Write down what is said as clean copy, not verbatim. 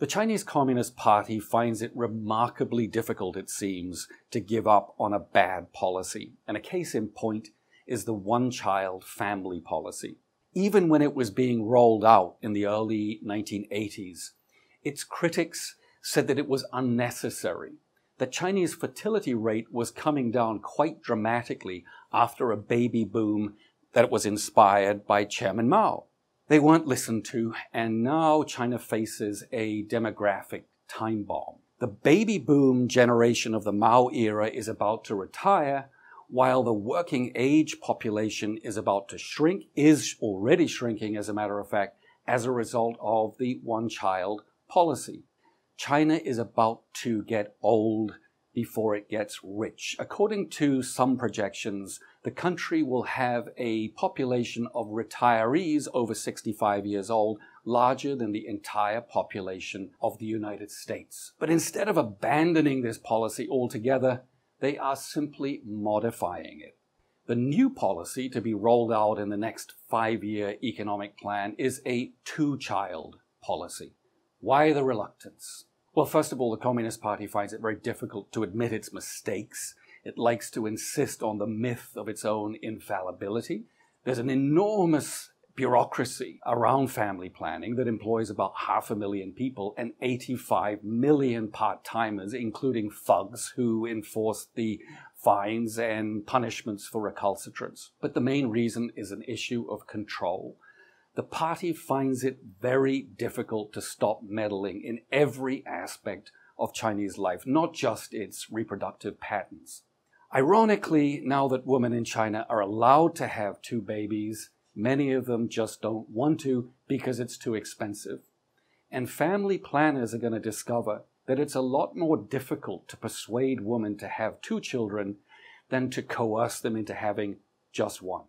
The Chinese Communist Party finds it remarkably difficult, it seems, to give up on a bad policy. And a case in point is the one-child family policy. Even when it was being rolled out in the early 1980s, its critics said that it was unnecessary. The Chinese fertility rate was coming down quite dramatically after a baby boom that was inspired by Chairman Mao. They weren't listened to, and now China faces a demographic time bomb. The baby boom generation of the Mao era is about to retire, while the working age population is about to shrink, is already shrinking as a matter of fact, as a result of the one-child policy. China is about to get old before it gets rich. According to some projections, the country will have a population of retirees over 65 years old larger than the entire population of the United States. But instead of abandoning this policy altogether, they are simply modifying it. The new policy to be rolled out in the next 5-year economic plan is a two-child policy. Why the reluctance? Well, first of all, the Communist Party finds it very difficult to admit its mistakes. It likes to insist on the myth of its own infallibility. There's an enormous bureaucracy around family planning that employs about 500,000 people and 85 million part-timers, including thugs who enforce the fines and punishments for recalcitrants. But the main reason is an issue of control. The party finds it very difficult to stop meddling in every aspect of Chinese life, not just its reproductive patterns. Ironically, now that women in China are allowed to have 2 babies, many of them just don't want to because it's too expensive. And family planners are going to discover that it's a lot more difficult to persuade women to have 2 children than to coerce them into having just 1.